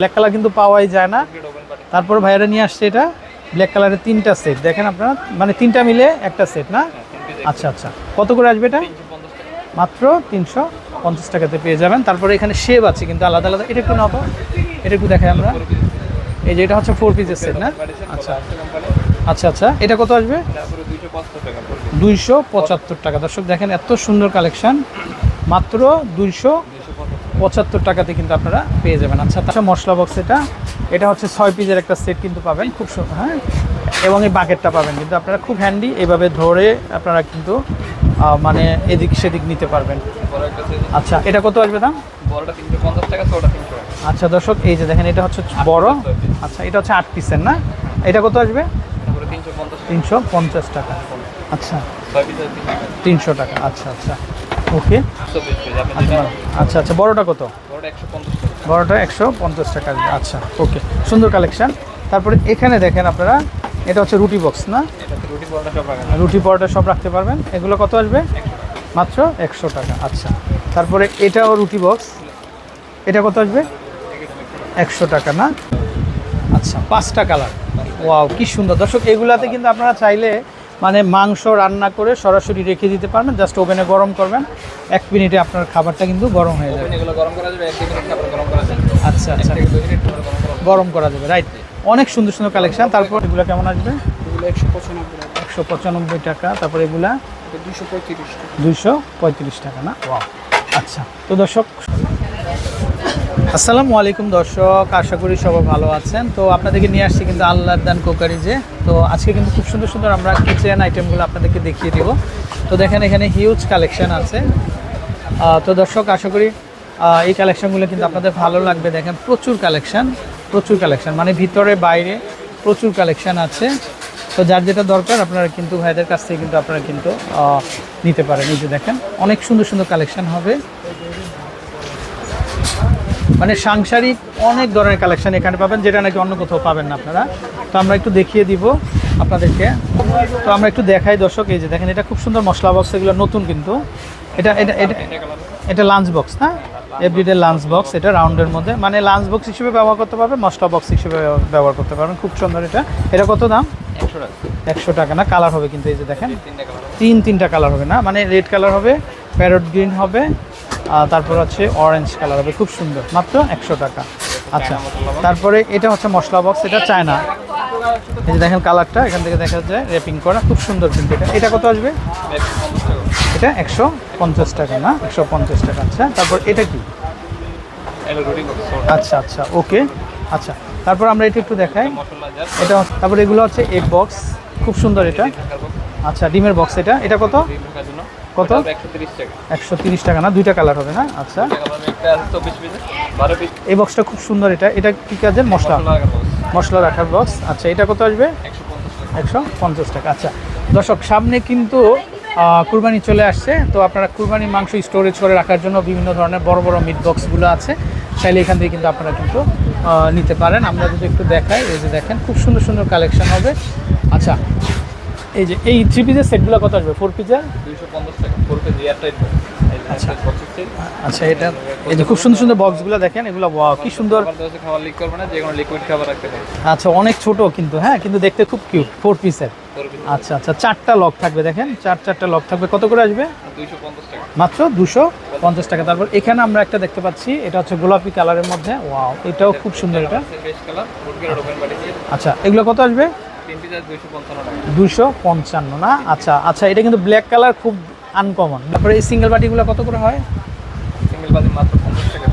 Black colour কিন্তু পাওয়াই যায় না। তারপর ভাইয়ারা নিয়ে আসছে এটা ব্ল্যাক কালারের 3টা সেট। দেখেন আপনারা, মানে 3টা মিলে একটা সেট না? আচ্ছা আচ্ছা, কত করে আসবে এটা? মাত্র 350 টাকাতে পেয়ে যাবেন। তারপরে এখানে শেভ আছে কিন্তু আলাদা আলাদা। এটা একটু নাও তো, এটা একটু দেখাই আমরা। এই যে এটা হচ্ছে 4 পিসের সেট না? আচ্ছা আচ্ছা আচ্ছা, এটা কত আসবে? 275 টাকা। দর্শক দেখেন এত সুন্দর কালেকশন, মাত্র 275 টাকাতে কিন্তু আপনারা পেয়ে যাবেন। আচ্ছা আচ্ছা, মশলা বক্স এটা হচ্ছে 6 পিসের একটা সেট কিন্তু পাবেন, খুব হ্যাঁ, এবং এই বাকেটটা পাবেন কিন্তু আপনারা খুব হ্যান্ডি, এভাবে ধরে আপনারা কিন্তু মানে এদিক সেদিক নিতে পারবেন। আচ্ছা, এটা কত আসবে দাম? বড়টা 350 টাকা, ছোটটা 300 টাকা। আচ্ছা দর্শক, এই যে দেখেন এটা হচ্ছে বড়। আচ্ছা, এটা হচ্ছে 8 পিসের না? এটা কত আসবে? 350 টাকা। আচ্ছা, 300 টাকা। আচ্ছা আচ্ছা, ওকে। আচ্ছা আচ্ছা, বড়টা কত? বড়টা 150 টাকা আসবে। আচ্ছা, ওকে, সুন্দর কালেকশন। তারপরে এখানে দেখেন আপনারা, এটা হচ্ছে রুটি বক্স না? রুটি পরোটা সব রাখতে পারবেন। এগুলো কত আসবে? মাত্র 100 টাকা। আচ্ছা, তারপরে এটাও রুটি বক্স, এটা কত আসবে? 100 টাকা না? আচ্ছা, 5টা কালার। ওয়াও, কি সুন্দর দর্শক। এগুলাতে কিন্তু আপনারা চাইলে মানে মাংস রান্না করে সরাসরি রেখে দিতে পারবেন, জাস্ট ওভেনে গরম করবেন, 1 মিনিটে আপনার খাবারটা কিন্তু গরম হয়ে যাবে। এগুলো গরম করা যাবে, 1 মিনিট খাবার গরম করা যাবে। আচ্ছা আচ্ছা, 2 মিনিট গরম করা যাবে, রাইট। অনেক সুন্দর সুন্দর কালেকশন। তারপর এগুলো কেমন আসবে? এগুলো 195 টাকা। তারপর এগুলা 235 টাকা না? ওয়াও, আচ্ছা। তো দর্শক, আসসালামু আলাইকুম দর্শক, আশা করি সবাই ভালো আছেন। তো আপনাদেরকে নিয়ে আসছি কিন্তু আল্লাহর দান কোকারিজে। তো আজকে কিন্তু খুব সুন্দর সুন্দর আমরা কিচেন আইটেমগুলো আপনাদেরকে দেখিয়ে দেব। তো দেখেন এখানে হিউজ কালেকশন আছে। তো দর্শক, আশা করি এই কালেকশনগুলো কিন্তু আপনাদের ভালো লাগবে। দেখেন প্রচুর কালেকশন, মানে ভিতরে বাইরে প্রচুর কালেকশন আছে। তো যার যেটা দরকার আপনারা কিন্তু ভাইদের কাছ থেকে কিন্তু আপনারা কিন্তু নিতে পারেন। এই যে দেখেন অনেক সুন্দর সুন্দর কালেকশন হবে, মানে সাংসারিক অনেক ধরনের কালেকশন এখানে পাবেন, যেটা নাকি অন্য কোথাও পাবেন না আপনারা। তো আমরা একটু দেখিয়ে দিব আপনাদেরকে। তো আমরা একটু দেখাই দর্শক। এই যে দেখেন এটা খুব সুন্দর মশলা বক্স, এগুলো নতুন কিন্তু। এটা লাঞ্চ বক্স না? Everyday lunch box. এটা রাউন্ডের মধ্যে, মানে লাঞ্চ বক্স হিসেবে ব্যবহার করতে পারবেন, মশলা বক্স হিসেবে ব্যবহার করতে পারবেন। খুব সুন্দর এটা কত দাম? 100 টাকা না? কালার হবে কিন্তু, এই যে দেখেন তিনটা কালার হবে না, মানে রেড কালার হবে, প্যারট গ্রিন হবে, তারপর হচ্ছে অরেঞ্জ কালার হবে। খুব সুন্দর, মাত্র 100 টাকা। আচ্ছা, তারপরে এটা হচ্ছে মশলা বক্স, এটা চায়না। এই যে দেখেন কালারটা এখান থেকে দেখা যায়, র্যাপিং করা, খুব সুন্দর কিন্তু। এটা কত আসবে? এটা 150 টাকা না? 150 টাকা। আচ্ছা, তারপর এটা কি? আচ্ছা আচ্ছা, ওকে। আচ্ছা, তারপর আমরা এটা একটু দেখাই। এটা তারপর এগুলো হচ্ছে এগ বক্স, খুব সুন্দর এটা। আচ্ছা, ডিমের বক্স। এটা কত? 130 টাকা না? 2টা কালার হবে না? আচ্ছা, এই বক্সটা খুব সুন্দর। এটা কি কাজের? মশলা রাখার বক্স। আচ্ছা, এটা কত আসবে? 150 টাকা। আচ্ছা দর্শক, সামনে কিন্তু কুরবানি চলে আসছে। তো আপনারা কুরবানির মাংস স্টোরেজ করে রাখার জন্য বিভিন্ন ধরনের বড় বড় মিট বক্সগুলো আছে, চাইলে এখান থেকে কিন্তু আপনারা কিন্তু নিতে পারেন। আমরা যদি একটু দেখাই, এই যে দেখেন খুব সুন্দর সুন্দর কালেকশন হবে। আচ্ছা, এই যে এই 3 পিসের সেটগুলো কত আসবে? 4 পিসের 250 টাকা, 4 পিস এয়ারটাইট। আচ্ছা আচ্ছা, এটা এই যে খুব সুন্দর সুন্দর বক্সগুলো দেখেন, এগুলো ওয়াও, কি সুন্দর। খাবার লিক করবে না, যে কোনো লিকুইড খাবার রাখতে পারেন। আচ্ছা, অনেক ছোট কিন্তু, হ্যাঁ, কিন্তু দেখতে খুব কিউট। 4 পিসের। আচ্ছা আচ্ছা, 4টা লক থাকবে, দেখেন চারটা লক থাকবে। কত করে আসবে? 250 টাকা, মাত্র 250 টাকা। তারপর এখানে আমরা একটা দেখতে পাচ্ছি, এটা হচ্ছে গোলাপি কালারের মধ্যে। ওয়াও, এটাও খুব সুন্দর। এটা বেস্ট কালার, ফুডগ্রেড ওপেন বাড়ি। আচ্ছা, এগুলো কত আসবে? 3 পিস 255 টাকা। 255 না? আচ্ছা আচ্ছা, এটা কিন্তু ব্ল্যাক কালার, খুব আনকমন। তারপরে এই সিঙ্গেল বাটিগুলো কত করে হয়? সিঙ্গেল বাটি মাত্র 50 টাকা।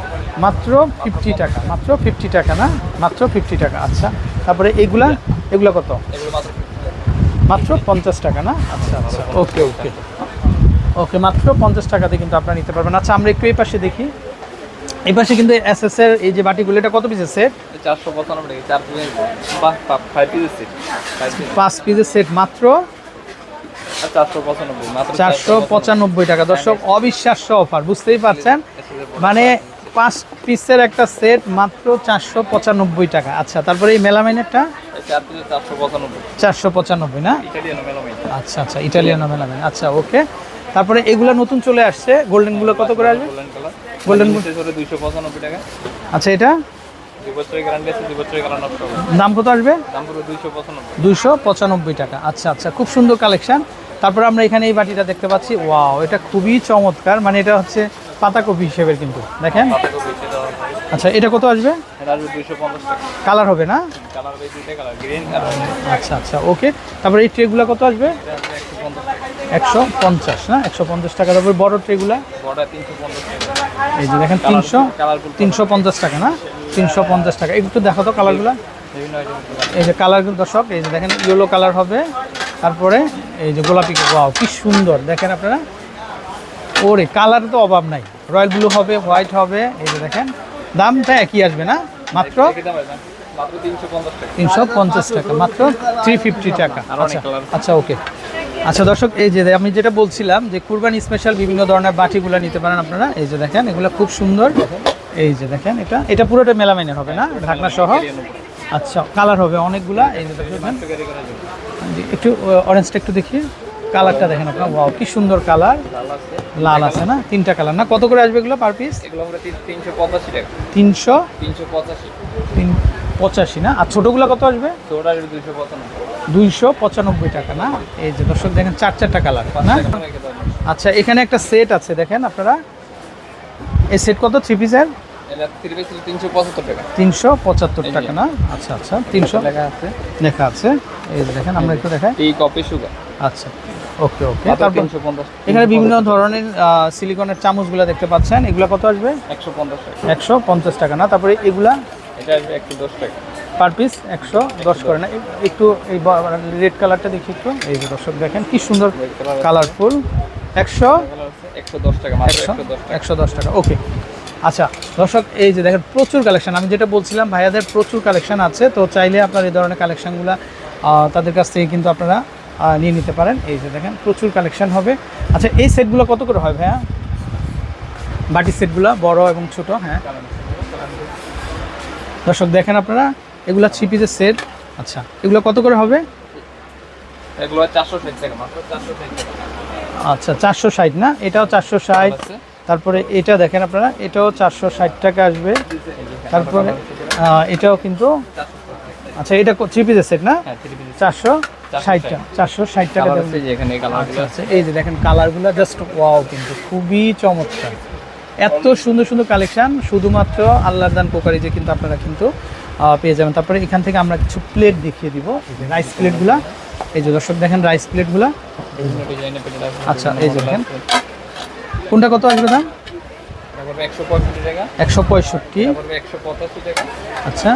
মাত্র 50 টাকা। মাত্র 50 টাকা না? মাত্র 50 টাকা। আচ্ছা, তারপরে এগুলো কত? এগুলো মাত্র 50 টাকা না? আচ্ছা আচ্ছা, ওকে ওকে ওকে, মাত্র 50 টাকাতে কিন্তু আপনারা নিতে পারবেন। আচ্ছা, আমরা একটু এই পাশে দেখি। এই পাশে কিন্তু এসএস এর এই যে বাটিগুলো, এটা কত পিসের সেট? 495 টাকা, 4 পিস 5 পিসের সেট, 5 পিসের সেট মাত্র 495 টাকা। দর্শক, অবিশ্বাস্য অফার, বুঝতেই পারছেন, মানে 5 পিসের একটা সেট মাত্র 495 টাকা। আচ্ছা, তারপরে এই মেলামাইনেরটা 495 না? আচ্ছা আচ্ছা, ইটালিয়ানো মেলামাইন। আচ্ছা, ওকে। তারপরে এগুলো নতুন চলে আসছে, গোল্ডেনগুলো কত করে আসবে? গোল্ডেন 295 টাকা। আচ্ছা, এটা 2 বছরের গ্যারান্টি আছে, 2 বছরের কালার নষ্ট হবে। দাম কত আসবে? দাম পুরো 295। 295 টাকা। আচ্ছা আচ্ছা, খুব সুন্দর কালেকশন। তারপরে আমরা এখানে এই বাটিটা দেখতে পাচ্ছি, ওয়াও, এটা খুবই চমৎকার, মানে এটা হচ্ছে পাতাকপি হিসেবে কিন্তু দেখেন। পাতাকপি সেটা আচ্ছা, এটা কত আসবে? এটা আসবে 250 টাকা। কালার হবে না? কালার হবে দুইটা কালার, গ্রিন আর আচ্ছা আচ্ছা, ওকে। তারপরে এই ট্রেগুলো কত আসবে? এটা আসবে 150 টাকা। 150 না, 150 টাকা। তারপরে বড় ট্রেগুলো বড়টা 350 টাকা। এই যে দেখেন, কালারফুল 350 টাকা না, 350 টাকা। একটু দেখো তো কালারগুলো। বিভিন্ন আইটেম। এই যে কালারগুলো দর্শক, এই যে দেখেন, ইয়েলো কালার হবে, তারপরে এই যে গোলাপি, ওয়াও কি সুন্দর দেখেন আপনারা। ওরে কালার তো অভাব নাই, রয়্যাল ব্লু হবে, হোয়াইট হবে। এই যে দেখেন, দামটা একই আসবে না, মাত্র মাত্র 350 টাকা। 350 টাকা, মাত্র 350 টাকা। আর অনেক কালার। আচ্ছা ওকে। আচ্ছা দর্শক, এই যে আমি যেটা বলছিলাম যে কুরবানি স্পেশাল বিভিন্ন ধরনের বাটিগুলো নিতে পারেন আপনারা। এই যে দেখেন, এগুলো খুব সুন্দর। এই যে দেখেন, এটা পুরোটা মেলামাইনের হবে না, ঢাকনা সহ। আচ্ছা, কালার হবে অনেকগুলা। এই যে দেখেন, একটু অরেঞ্জটা একটু দেখি, কালারটা দেখেন আপনার, ওয়াও কি সুন্দর কালার। লাল আছে না, 3টা কালার না। কত করে আসবে এগুলো পার পিস? এগুলো আমরা 385 টাকা। 385 না। আর ছোটগুলো কত আসবে? ছোটটা 295। 295 টাকা না। এই যে দর্শক দেখেন, 4টা কালার না। আচ্ছা, এখানে একটা সেট আছে দেখেন আপনারা। এই সেট কত? 3 পিসের এটা 3 পিস 375 টাকা। 375 টাকা না। আচ্ছা আচ্ছা, 300 লেখা আছে। লেখা আছে। এই যে দেখেন, আমরা একটু দেখাই। এই কপি সুগার। আচ্ছা, ওকে ওকে। তারপর তারপর 350। এখানে বিভিন্ন ধরনের সিলিকনের চামচগুলো দেখতে পাচ্ছেন। এগুলো কত আসবে? 150 টাকা। 150 টাকা না। তারপরে এগুলা এটা আসবে 110 টাকা। পার পিস 110 করে না। একটু এই রেড কালারটা দেখি একটু। এই যে দর্শক দেখেন, কি সুন্দর কালারফুল। 110 টাকা, মাত্র 110 টাকা, ওকে। আচ্ছা দর্শক, এই যে দেখেন, প্রচুর কালেকশন। আমি যেটা বলছিলাম, ভাইয়াদের প্রচুর কালেকশন আছে। তো চাইলে আপনার এই ধরনের কালেকশনগুলো তাদের কাছ থেকে কিন্তু আপনারা নিয়ে নিতে পারেন। এই যে দেখেন, প্রচুর কালেকশন হবে। আচ্ছা, এই সেটগুলো কত করে হয় ভাইয়া? বাটির সেটগুলো বড় এবং ছোট। হ্যাঁ দর্শক দেখেন আপনারা, এগুলো 3 পিসের সেট। আচ্ছা, এগুলো কত করে হবে? এগুলো 460 টাকা, মাত্র 460 টাকা। আচ্ছা, 460 না, এটাও 460। তারপরে এটা দেখেন আপনারা, এটাও 460 টাকা আসবে। তারপরে এটাও কিন্তু, আচ্ছা, এটা 3 পিসের সেট না, হ্যাঁ 3 পিস 460 টাকা কালার দেবেন। আছে যে এখানে কালারগুলো আছে। এই যে দেখেন, কালারগুলো জাস্ট ওয়াও, কিন্তু খুবই চমৎকার। এত সুন্দর সুন্দর কালেকশন শুধুমাত্র আল্লাহর দান কোকারিজে কিন্তু আপনারা কিন্তু পেয়ে যাবেন। তারপরে এখান থেকে আমরা কিছু প্লেট দেখিয়ে দিব। এই যে রাইস প্লেটগুলা, এই যে দর্শক দেখেন, রাইস প্লেটগুলা। বিভিন্ন ডিজাইনের প্লেট আছে। আচ্ছা, এই যে দেখেন, কোনটা কত আসবে দাম? এটা পড়বে 165 টাকা। 165। এটা পড়বে 185 টাকা। আচ্ছা,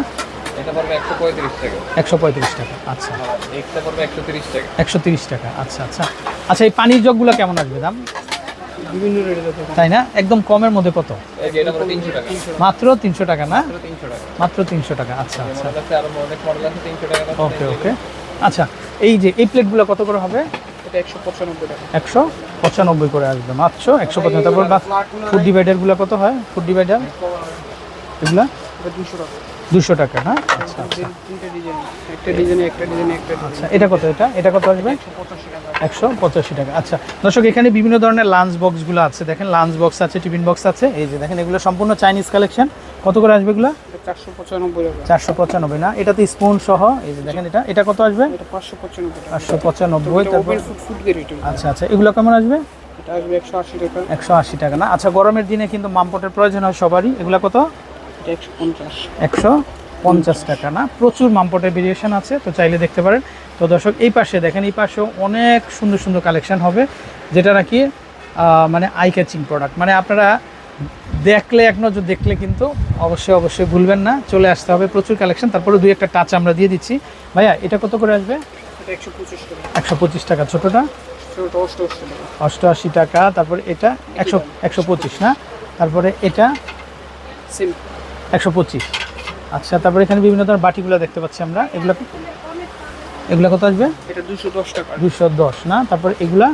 এটা পড়বে 135 টাকা। 135 টাকা। আচ্ছা, এটা পড়বে 130 টাকা। 130 টাকা। আচ্ছা আচ্ছা। আচ্ছা, এই পানির জগগুলো কেমন আসবে দাম? বিভিন্ন রেটে আছে, তাই না, একদম কমের মধ্যে কত? এই যে এটা পড়বে 300 টাকা। মাত্র 300 টাকা না, মাত্র 300 টাকা। মাত্র 300 টাকা। আচ্ছা আচ্ছা, মডেল আছে, আরো অনেক মডেল আছে 300 টাকা। ওকে ওকে। আচ্ছা, এই যে এই প্লেটগুলো কত করে হবে? এটা 195 টাকা। 195 করে আসবে, মাত্র 195। তারপর ফুড ডিভাইডারগুলো কত হয়? ফুড ডিভাইডার এগুলা এটা 200 টাকা। 200 টাকা না। আচ্ছা আচ্ছা। তিনটা ডিজাইন, একটা ডিজাইনে একটা ডিজাইনে একটা। আচ্ছা, এটা কত? এটা কত আসবে? 185 টাকা। আচ্ছা দর্শক, এখানে বিভিন্ন ধরনের লাঞ্চ বক্সগুলো আছে। দেখেন, লাঞ্চ বক্স আছে, টিফিন বক্স আছে। এই যে দেখেন, এগুলো সম্পূর্ণ চাইনিজ কালেকশন। কত করে আসবে এগুলো? 495 টাকা। 495 না, এটাতে স্পুন সহ। এই যে দেখেন, এটা কত আসবে? এটা 595 টাকা। 595। তারপর ফুড গ্রেড। আচ্ছা আচ্ছা, এগুলো কেমন আসবে? এটা আসবে 180 টাকা। 180 টাকা না। আচ্ছা, গরমের দিনে কিন্তু মামপটের প্রয়োজন হয় সবারই। এগুলো কত? এটা 150। 150 টাকা না। প্রচুর মামপটের ভেরিয়েশন আছে, তো চাইলে দেখতে পারেন। তো দর্শক, এই পাশে দেখেন, এই পাশেও অনেক সুন্দর সুন্দর কালেকশন হবে, যেটা নাকি মানে আই ক্যাচিং প্রোডাক্ট। মানে আপনারা দেখলে, এক নজর দেখলে কিন্তু অবশ্যই অবশ্যই ভুলবেন না, চলে আসতে হবে। প্রচুর কালেকশন। তারপরে 2-1টা টাচ আমরা দিয়ে দিচ্ছি। ভাইয়া, এটা কত করে আসবে? এটা 125 টাকা। 125 টাকা। ছোটোটা ছোটটা 88 টাকা। 88 টাকা। তারপরে এটা 125 না। তারপরে এটা সেম 125। আচ্ছা, তারপরে এখানে বিভিন্ন ধরনের বাটিগুলো দেখতে পাচ্ছি আমরা। এগুলা কত আসবে? এটা 210 টাকা। 210 না। তারপরে এগুলা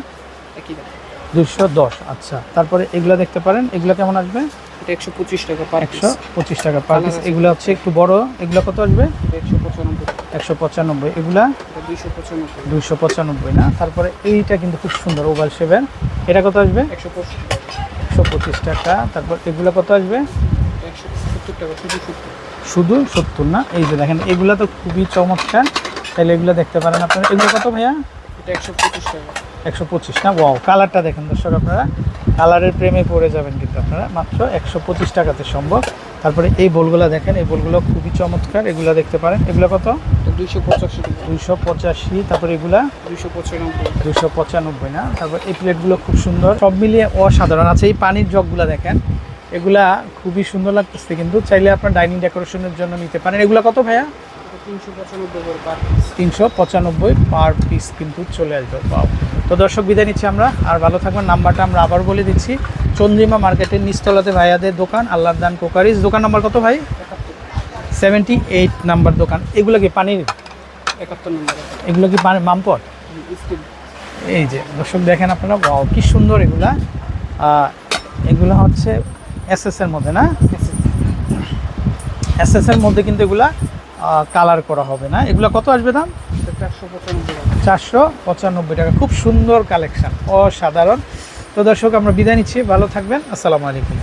একই দাম। 210। আচ্ছা, তারপরে এগুলা দেখতে পারেন, এগুলা কেমন আসবে? এটা 125 টাকা পার পিস। 125 টাকা পার পিস। এগুলা হচ্ছে একটু বড়, এগুলা কত আসবে? 195। 195। এগুলা এটা 295। 295 না। তারপরে এইটা কিন্তু খুব সুন্দর, ওভাল শেপের। এটা কত আসবে? 125 টাকা। 125 টাকা। তারপর এগুলা কত আসবে? 170 টাকা। শুধু শুধু 70 না? এই যে দেখেন এগুলো তো খুবই চমৎকার, তাহলে এগুলো দেখতে পারেন আপনারা। এগুলো কত ভাইয়া? এটা 125 টাকা। 125 না? ওয়াও, কালারটা দেখেন দর্শক, আপনারা কালারের প্রেমে পড়ে যাবেন কিন্তু আপনারা। মাত্র 125 টাকাতে সম্ভব। তারপরে এই বোলগুলো দেখেন, এই বোলগুলো খুবই চমৎকার, এগুলো দেখতে পারেন। এগুলো কত? 285 টাকা। 285। তারপরে এগুলা 295। 295 না? তারপর এই প্লেটগুলো খুব সুন্দর, সব মিলিয়ে অসাধারণ আছে। এই পানির জগগুলো দেখেন, এগুলা খুবই সুন্দর লাগতেছে কিন্তু, চাইলে আপনার ডাইনিং ডেকোরেশনের জন্য নিতে পারেন। এগুলো কত ভাইয়া? 395 করে পার পিস। 395 পার পিস কিন্তু চলে আসবে। পাও। তো দর্শক, বিদায় নিচ্ছি আমরা, আর ভালো থাকবেন। নাম্বারটা আমরা আবার বলে দিচ্ছি, চন্দ্রিমা মার্কেটের নিচতলাতে ভাইয়াদের দোকান, আল্লাহর দান কোকারিজ। দোকান নাম্বার কত ভাই? 78 নাম্বার দোকান। এগুলো কি পানির? 71 নম্বর। এগুলো কি পানি মামপট? স্টিল। এই যে দর্শক দেখেন আপনারা, ওয়াও কি সুন্দর এগুলা। এগুলো হচ্ছে এসএস এর মধ্যে না? এসএস এর মধ্যে কিন্তু এগুলা কালার করা হবে না। এগুলো কত আসবে দাম? 495 টাকা। 495 টাকা। খুব সুন্দর কালেকশন, অসাধারণ। তো দর্শক, আমরা বিদায় নিচ্ছি, ভালো থাকবেন, আসসালামু আলাইকুম।